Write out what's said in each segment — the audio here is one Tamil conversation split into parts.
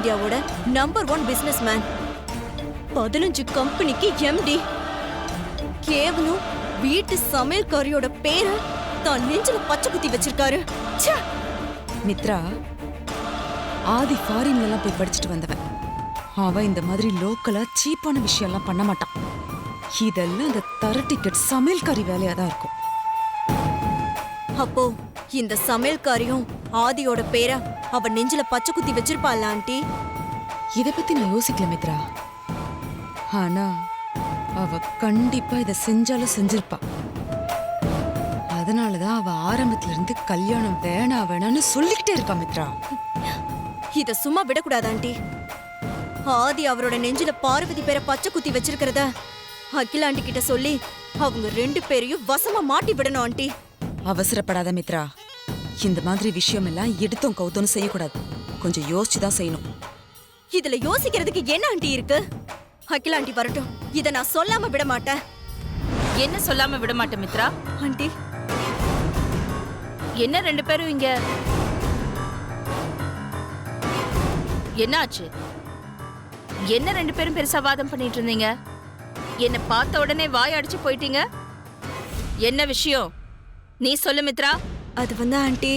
இந்தியாவோட நம்பர் 1 பிசினஸ் மேன், 15 கம்பெனிக்கு எம்டி. கேவலம் வீட்டு சமையல்காரியோட பேரை தான் நெஞ்சில பச்சை குத்தி வச்சிருக்காரு. மித்ரா, ஆதி ஃபாரின்ல எல்லாம் போய் படிச்சுட்டு வந்தவன். அவன் இந்த மாதிரி லோக்கலா சீப்பான விஷயம் எல்லாம் பண்ண மாட்டான். இதெல்லாம் இந்த தர டிக்கெட் சமையல்காரி வேலையா தான் இருக்கும். அப்போ இந்த சமையல்காரியும் ஆதியோட பேரை அவ நெஞ்சில பச்சை குத்தி வச்சிருப்பாள் ஆண்டி. இத பத்தி நான் யோசிக்கல மித்ரா. ஆனா அவ கண்டிப்பா இத செஞ்சாலும் செஞ்சிருப்பா. அதனாலதான் அவ ஆரம்பத்துல இருந்து கல்யாணம் வேணான்னு சொல்லிக்கிட்டே இருக்கா மித்ரா. இத சும்மா விடக்கூடாது ஆண்டி. ஆதி அவரோட நெஞ்சில பார்வதி பேரை பச்சை குத்தி வச்சிருக்கிறத அகில ஆண்டி கிட்ட சொல்லி அவங்க 2 பேரையும் வசமா மாட்டி விடணும் ஆண்டி. அவசரப்படாத மித்ரா. இந்த மாதிரி விஷயம் எல்லாம் எடுத்தோம் கவுத்தோன்னு செய்யக்கூடாது. கொஞ்சம் யோசிச்சுதான் செய்யணும். இதுல யோசிக்கிறதுக்கு என்ன ஆண்டி இருக்கு? அகில ஆண்டி வரட்டும், இத நான் சொல்லாம விட மாட்டேன். என்ன சொல்லாம விட மாட்டேன் மித்ரா? ஆண்டி, என்ன 2 பேரும் இங்க? என்ன ஆச்சு? என்ன 2 பேரும் பெருசா வாதம் பண்ணிட்டு இருந்தீங்க? என்ன பார்த்த உடனே வாய் அடிச்சு போயிட்டீங்க. என்ன விஷயம்? நீ சொல்லு மித்ரா. அது வந்து ஆண்டி,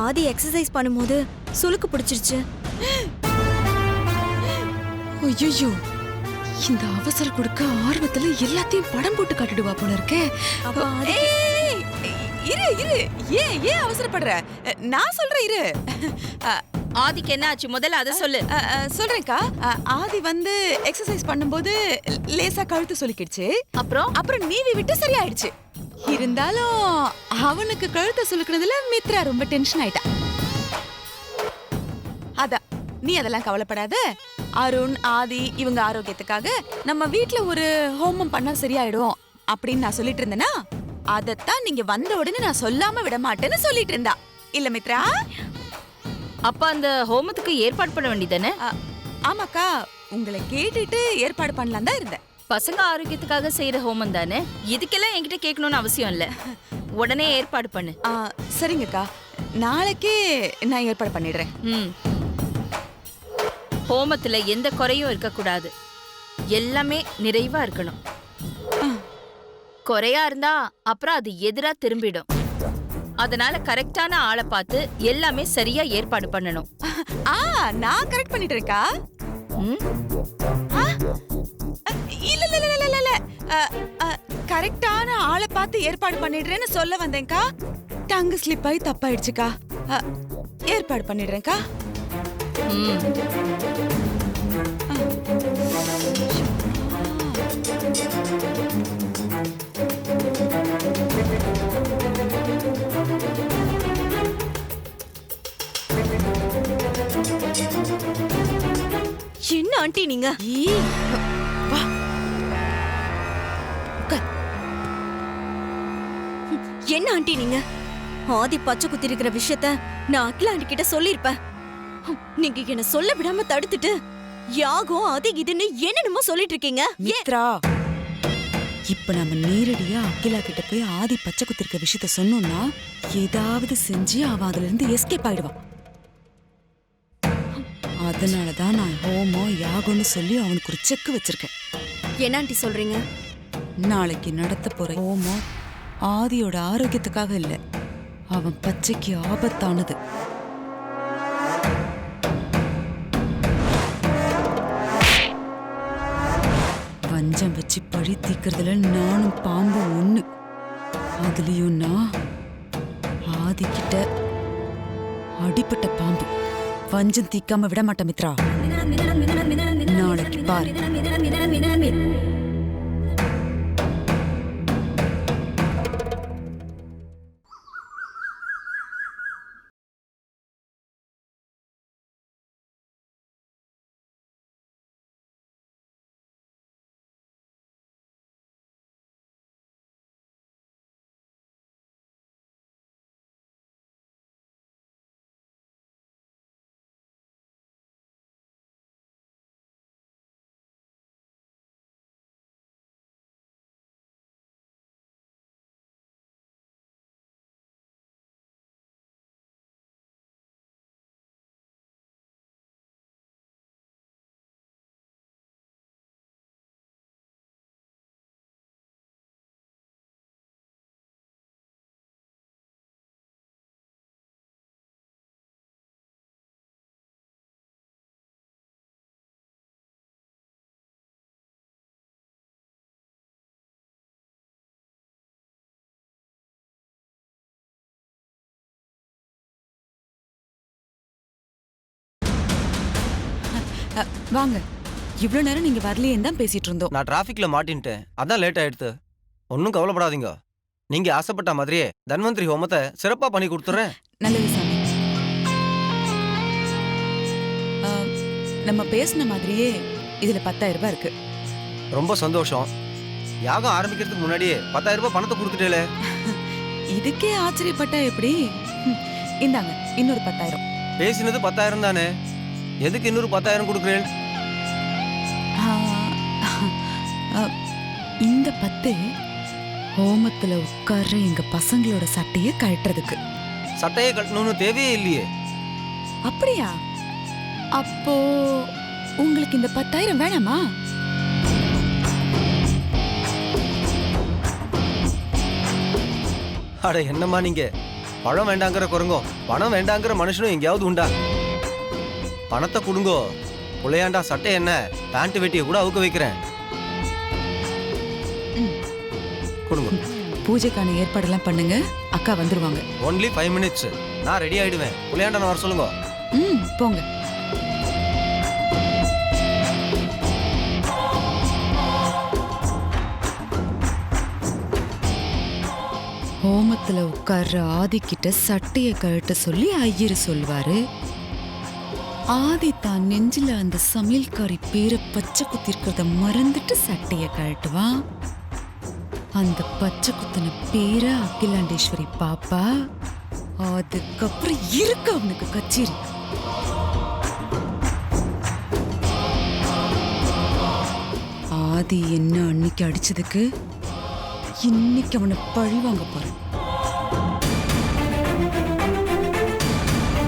ஆதி எக்ஸசைஸ் பண்ணும்போது சுளுக்கு பிடிச்சிருச்சு. ஐயோ, இந்த அவசர கொடுக்க ஆர்வத்துல எல்லாத்தையும் படம் போட்டு காட்டிடுவா போல இருக்கே. இரு இரு, ஏன் அவசரப்படுற? நான் சொல்றேன் இரு. ஆதிக்கு என்ன ஆச்சு? முதல்ல அதை சொல்லு. சொல்றேன்க்கா. ஆதி வந்து எக்ஸசைஸ் பண்ணும்போது லேசா கழுத்து சொல்லிக்கிடுச்சு. அப்புறம் நீவி விட்டு சரியாயிடுச்சு. இருந்தாலும் அவனுக்கு கழுத்தை சுலுக்குனதுல மித்ரா ரொம்ப டென்ஷன் ஆயிட்டா. அதான், நீ அதெல்லாம் கவலைப்படாத. அருண், ஆதி இவங்க ஆரோக்கியத்துக்காக நம்ம வீட்ல ஒரு ஹோமம் பண்ணா சரியாயிடும் அப்படின்னு நான் சொல்லிட்டு இருந்தேனா, அதத்தான் நீங்க வந்த உடனே நான் சொல்லாம விட மாட்டேன்னு சொல்லிட்டு இருந்தா இல்ல மித்ரா? அப்ப அந்த ஹோமத்துக்கு ஏற்பாடு பண்ண வேண்டியதானே? ஆமாக்கா, உங்களை கேட்டுட்டு ஏற்பாடு பண்ணலாம் தான் இருந்தேன். பசங்க ஆரோக்கியத்துக்காக செய்யற ஹோமம் தானே, இதுக்கெல்லாம் என்கிட்ட கேட்கணும்னு அவசியம் இல்ல. உடனே ஏற்பாடு பண்ணு. சரிங்கக்கா, நாளைக்கே நான் ஏற்பாடு பண்ணிடுறேன். ஹோமத்துல எந்த குறையும் இருக்கக்கூடாது. எல்லாமே நிறைவா இருக்கணும். குறையா இருந்தா அப்புறம் அது எதிரா திரும்பிடும். அதனால கரெக்டான ஆளை பார்த்து எல்லாமே சரியா ஏற்பாடு பண்ணணும். நான் கரெக்ட் பண்ணிட்டு இருக்கா? இல்ல இல்ல இல்ல இல்ல இல்ல, கரெக்டான ஆளை பார்த்து ஏற்பாடு பண்ணிடுறேன்னு சொல்ல வந்தேன்க்கா. டங்கு ஸ்லிப் ஆகி தப்பாயிடுச்சுக்கா. ஏற்பாடு பண்ணிடுறேன்க்கா. என்ன ஆண்டி நீங்க? என்ன ஆண்டி நீங்க? ஆதி பச்சை குத்தி இருக்கிற விஷயத்த நான் அகில ஆண்டி கிட்ட சொல்லிருப்பேன். நீங்க என்ன சொல்ல விடாம தடுத்துட்டு யாகம் அது இதுன்னு என்னென்னமோ சொல்லிட்டு இருக்கீங்க. மித்ரா, இப்ப நம்ம நேரடியா அகிலா கிட்ட போய் ஆதி பச்சை குத்தி இருக்க விஷயத்த சொன்னோம்னா ஏதாவது செஞ்சு அவன் அதுல இருந்து எஸ்கேப் ஆயிடுவான். அதனாலதான் நான் ஹோமம் யாகம்னு சொல்லி அவனுக்கு ஒரு செக் வச்சிருக்கேன். என்ன ஆண்டி சொல்றீங்க? நாளைக்கு நடத்த போற ஹோமம் ஆதியோட ஆரோக்கியத்துக்காக இல்ல, அவன் பச்சைக்கு ஆபத்தானது. வஞ்சம் வச்சு பழி தீக்கிறதுல நானும் பாம்பும் ஒண்ணு. அதுலயும் நான் ஆதிக்கிட்ட அடிப்பட்ட பாம்பு. வஞ்சம் தீக்காம விட மாட்டேன் மித்ரா. நாளைக்கு பாரு. வாங்க. இவ்ளோ நேரம் நீங்க வரலையேன்னு தான் பேசிட்டு இருந்தோம். நான் டிராஃபிக்ல மாட்டின்ட்டேன், அதான் லேட் ஆயிடுத்து. ஒன்றும் கவலைப்படாதீங்க. நீங்க ஆசைப்பட்ட மாதிரியே தன்வந்திரி ஹோமத்தை சிறப்பா பண்ணி கொடுத்துறேன். நல்லது சாமி. நம்ம பேசின மாதிரியே இதுல 10,000 ரூபாய் இருக்கு. ரொம்ப சந்தோஷம். யாகம் ஆரம்பிக்கிறதுக்கு முன்னாடியே 10,000 ரூபாய் பணத்தை கொடுத்துட்டேலே. இதுக்கே ஆச்சரியப்பட்டா எப்படி? இந்தாங்க இன்னொரு 10,000. பேசினது 10,000 தானே, எதுக்கு இன்னொரு 10,000 கொடுக்குறேன்? இந்த 10 ஹோமத்துல உட்கார்ற எங்க பசங்களோட சட்டைய கழட்டுறதுக்கு. சட்டையை கட்டணும்னு தேவையே இல்லையே. அப்படியா? அப்போ உங்களுக்கு இந்த 10,000 வேணாமா? அட என்னம்மா நீங்க, பழம் வேண்டாங்கிற குரங்கும் பணம் வேண்டாங்கிற மனுஷனும் எங்கேயாவது உண்டா? பணத்தை கொடுங்கோ, புள்ளையாண்டா சட்டை என்ன பேண்ட் வெட்டியை கூட அவுக்க வைக்கிறேன். கொடுங்க. பூஜைக்கான ஏற்பாடெல்லாம் பண்ணுங்க, அக்கா வந்துருவாங்க. ஒன்லி 5 மினிட்ஸ், நான் ரெடி ஆயிடுவேன். புள்ளையாண்டா வர சொல்லுங்க. போங்க. ஹோமத்துல உட்கார்ற ஆதி கிட்ட சட்டைய கழட்ட சொல்லி ஐயர் சொல்வாரு. ஆதி தான் நெஞ்சில அந்த சமையல்காரி பேரை பச்சை குத்திருக்கிறத மறந்துட்டு சட்டைய கழட்டுவான். அந்த பச்சை குத்தின பேரை அகிலாண்டேஸ்வரி பாப்பா. அதுக்கப்புறம் இருக்கு அவனுக்கு கச்சேரி. ஆதி என்ன அன்னைக்கு அடிச்சதுக்கு இன்னைக்கு அவனை பழி வாங்க போறேன்.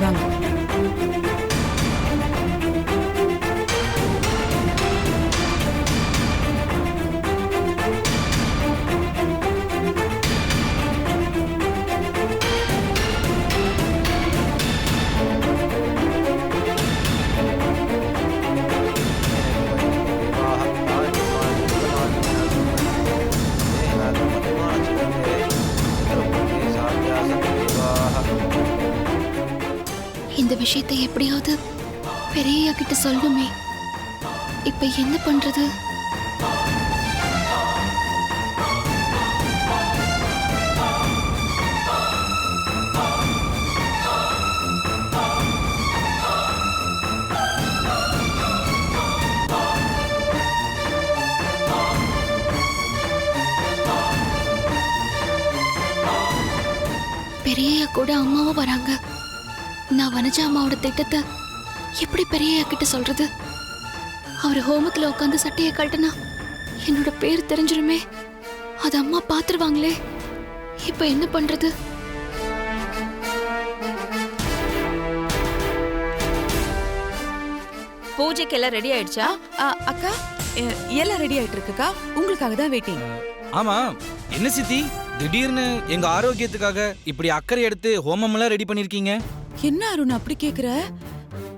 வாங்க. இந்த விஷயத்தை எப்படியாவது பெரியய்யா கிட்ட சொல்லணுமே. இப்ப என்ன பண்றது? பெரியய்யா கூட அம்மாவும் வராங்க. நான் வனஜா அம்மாவோட திட்டத்தை எப்படி பெரியய்யா கிட்ட சொல்றது? அவர் ஹோமத்துல உட்காந்து சட்டையை கழட்டினா என்னோட பேர் தெரிஞ்சிருமே. அது அம்மா பாத்துருவாங்களே. இப்ப என்ன பண்றது? பூஜைக்கு எல்லாம் ரெடி ஆயிடுச்சா? அக்கா எல்லாம் ரெடி ஆயிட்டு இருக்குக்கா. உங்களுக்காக தான் வெயிட்டிங். ஆமா, என்ன சித்தி திடீர்னு எங்க ஆரோக்கியத்துக்காக இப்படி அக்கறை எடுத்து ஹோமம்லாம் ரெடி பண்ணிருக்கீங்க? என்ன அருண் அப்படி கேக்குற?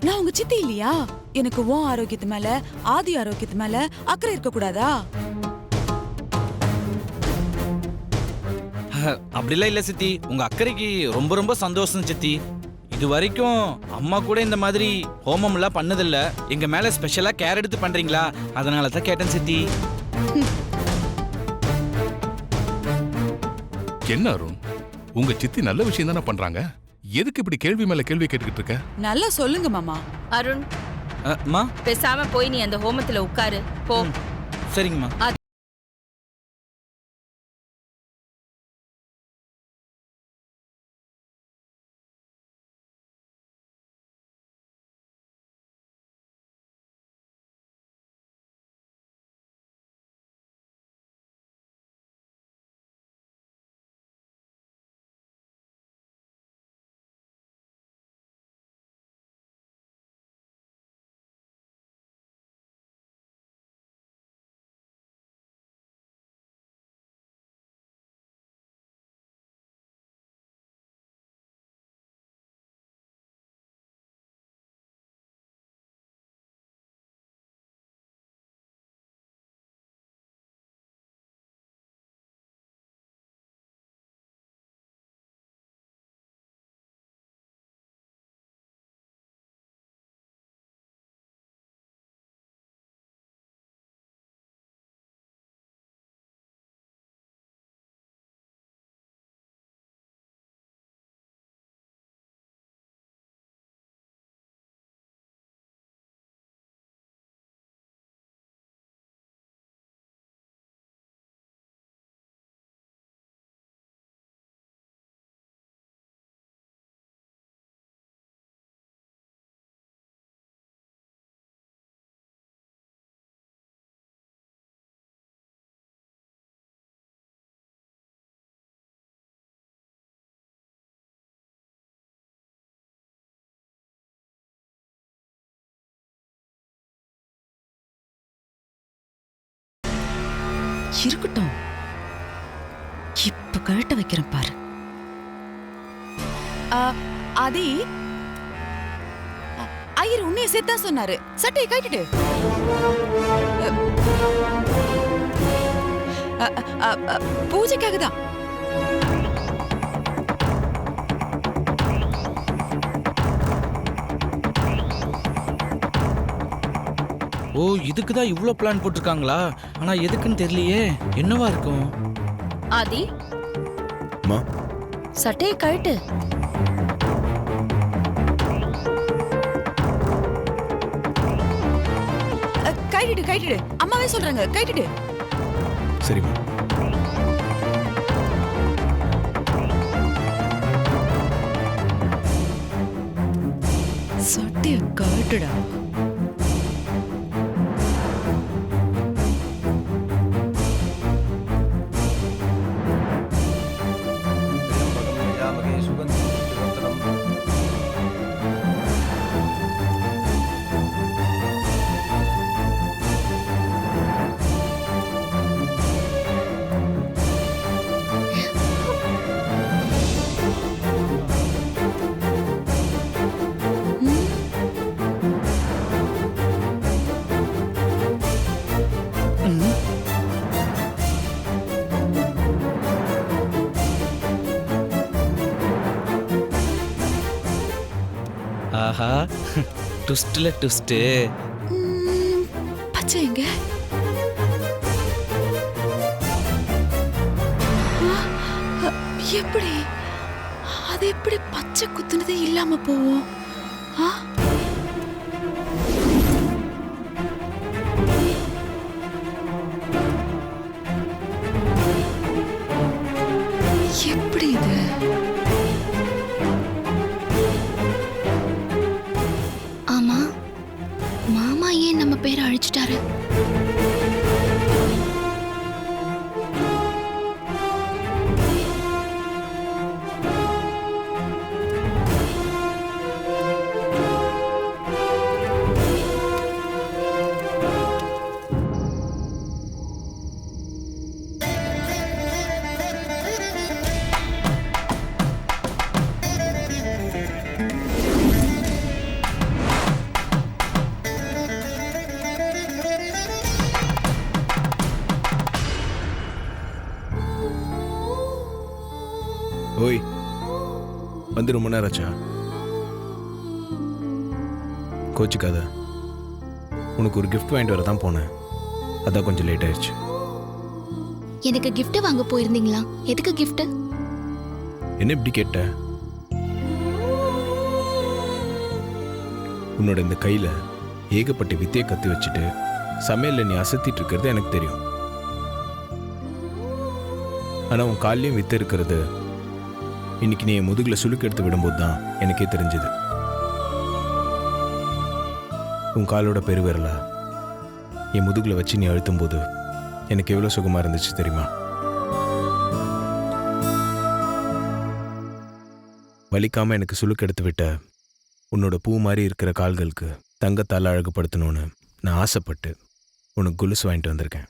நான் உங்க சித்தி இல்லையா? எனக்கு உன் ஆரோக்கியத்து மேல, ஆதி ஆரோக்கியத்து மேல அக்கறை இருக்க கூடாதா? அப்படிலாம் இல்ல சித்தி, உங்க அக்கறைக்கு ரொம்ப ரொம்ப சந்தோஷம் சித்தி. இது வரைக்கும் அம்மா கூட இந்த மாதிரி ஹோமம்லாம் பண்ணதில்ல. எங்க மேல ஸ்பெஷலா கேர் எடுத்து பண்றீங்களா, அதனால தான் கேட்டேன் சித்தி. என்ன அருண், உங்க சித்தி நல்ல விஷயம் தானே பண்றாங்க, எதுக்கு இப்படி கேள்வி மேல கேள்வி கேட்டுக்கிட்டு இருக்க? நல்லா சொல்லுங்க மாமா. அருண், அம்மா பேசாம போய் நீ அந்த ஹோமத்துல உட்காரு போ. சரிங்கம்மா. இருக்கட்டும், இப்ப கழட்ட வைக்கிறேன் பாரு. ஆதி, ஐயர் உன்னைய சேர்த்தா சொன்னாரு. சட்டையை கட்டிடு. பூஜைக்காக தான். ஓ, இதுக்கு தான் இவ்ளோ பிளான் போட்டிருக்காங்களா? ஆனா எதுக்குன்னு தெரியலையே. என்னவா இருக்கும்? ஆதி, அம்மா, சட்டையை கழட்டு. கைட்டிடு. அம்மாவே சொல்றாங்க, கைட்டிடு. சரிம்மா. சட்டையை கழட்டுடா. யாமகே சுகந்தி வர்த்தனம். ஆஹா, ட்விஸ்ட்ல ட்விஸ்ட். பச்சை எங்க? எப்படி அது எப்படி பச்சை குத்துனதே இல்லாம போவோம்? ஆ? எப்படி இது? ஆமா, மாமா ஏன் நம்ம பேரை அழிச்சிட்டாரு? ஓய், வந்து ரொம்ப நேரம் ஆச்சா? கோச்சுக்காத. உனக்கு ஒரு gift வாங்கிட்டு வர தான் போனேன். அதான் கொஞ்சம் லேட் ஆயிடுச்சு. எனக்கு gift வாங்க போயிருந்தீங்களா? எதுக்கு gift? என்ன இப்படி கேட்ட? உன்னோட இந்த கையில ஏகப்பட்ட வித்தையை கத்து வச்சுட்டு சமையல்ல நீ அசத்திட்டு இருக்கிறது எனக்கு தெரியும். ஆனா உன் காலையும் வித்தை இருக்கிறது இன்னைக்கு நீ என் முதுகுல சுளுக்கு எடுத்து விடும்போது தான் எனக்கே தெரிஞ்சது. உன் காலோட பெருவிரலா என் முதுகுல வச்சு நீ அழுத்தும் போது எனக்கு எவ்வளவு சுகமா இருந்துச்சு தெரியுமா? வலிக்காம எனக்கு சுளுக்கு எடுத்து விட்ட உன்னோட பூ மாதிரி இருக்கிற கால்களுக்கு தங்கத்தால் அழகுபடுத்தணும்னு நான் ஆசைப்பட்டு உனக்கு கொலுசு வாங்கிட்டு வந்திருக்கேன்.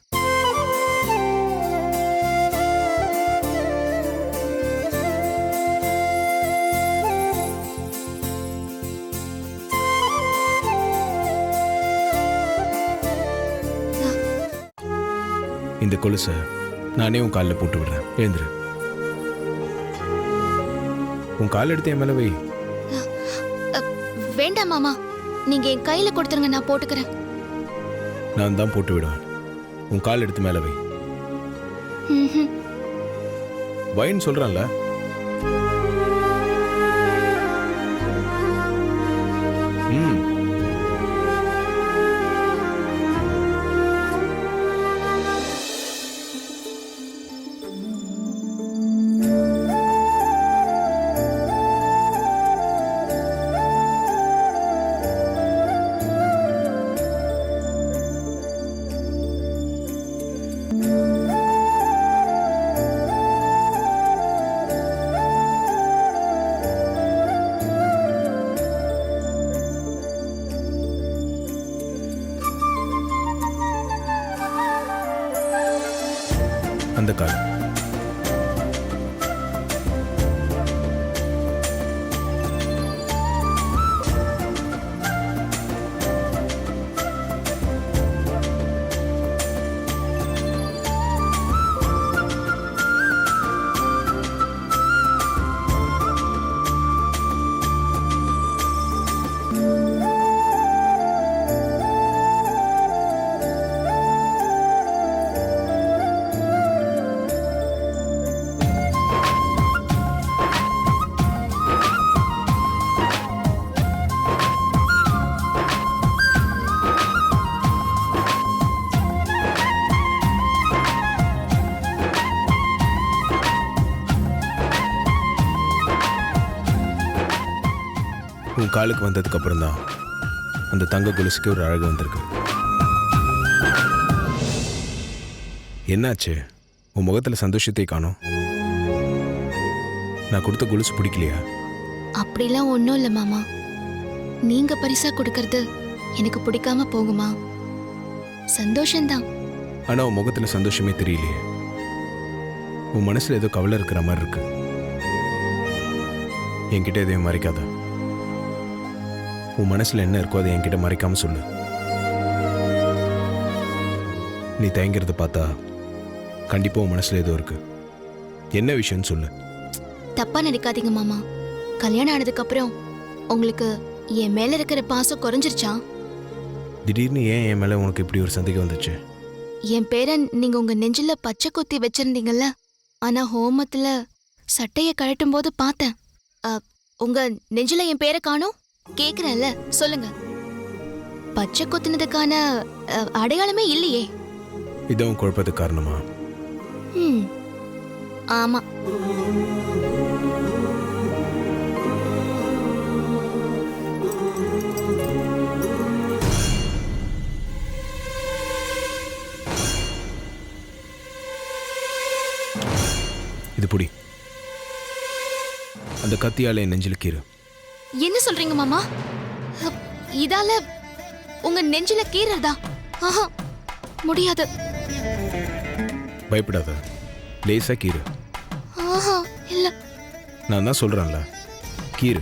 இந்த கொலுசை நானே உன் காலில் போட்டு விடுறேன். எழுந்துரு. உன் கால் எடுத்து என் மேல வை. வேண்டாம் மாமா, நீங்க என் கையில கொடுத்துருங்க, நான் போட்டுக்கிறேன். நான் தான் போட்டு விடுவேன். உன் கால் எடுத்து மேல வை. ம்ஹும். வைன்னு சொல்றான்ல. ம். அந்த கால். உன் காலுக்கு வந்ததுக்கு அப்புறம் தான் அந்த தங்க கொலுசுக்கு ஒரு அழகு வந்திருக்கு. என்னாச்சு? உன் முகத்துல சந்தோஷத்தை காணோம். நான் கொடுத்த கொலுசு பிடிக்கலையா? அப்படிலாம் ஒன்றும் இல்லை மாமா. நீங்க பரிசா கொடுக்கறது எனக்கு பிடிக்காம போகுமா? சந்தோஷம்தான். ஆனா உன் முகத்துல சந்தோஷமே தெரியலையே. உன் மனசுல ஏதோ கவலை இருக்கிற மாதிரி இருக்கு. என்கிட்ட எதையும் மறைக்காத. உன் மனசுல என்ன இருக்கோ அதை என்கிட்ட மறைக்காம சொல்லு. நீ தயங்கிறத பார்த்தா கண்டிப்பா உன் மனசுல ஏதோ இருக்கு. என்ன விஷயம்னு சொல்லு. தப்பா நினைக்காதீங்க மாமா. கல்யாணம் ஆனதுக்கு அப்புறம் உங்களுக்கு என் மேல இருக்கிற பாசம் குறைஞ்சிருச்சா? திடீர்னு ஏன் என் மேல உனக்கு இப்படி ஒரு சந்தேகம் வந்துச்சு? என் பேரன் நீங்க உங்க நெஞ்சில பச்சை குத்தி வச்சிருந்தீங்கல்ல, ஆனா ஹோமத்துல சட்டைய கழட்டும் போது பார்த்தேன். உங்க நெஞ்சில என் பேரை காணோம். கேக்குறேன்ல, சொல்லுங்க. பச்சை குத்தினதுக்கான அடையாளமே இல்லையே. இதுவும் குழப்பத்துக்கு காரணமா? ஆமா. இது புடி. அந்த கத்தியால என் நெஞ்சில கீறு. என்ன சொல்றீங்க மாமா? இதால உங்க நெஞ்சில கீறதா? ஆஹா, முடியாது. பயப்படாத, லேசா கீறு. ஆஹா, இல்ல. நான் தான் சொல்றேன்ல, கீறு.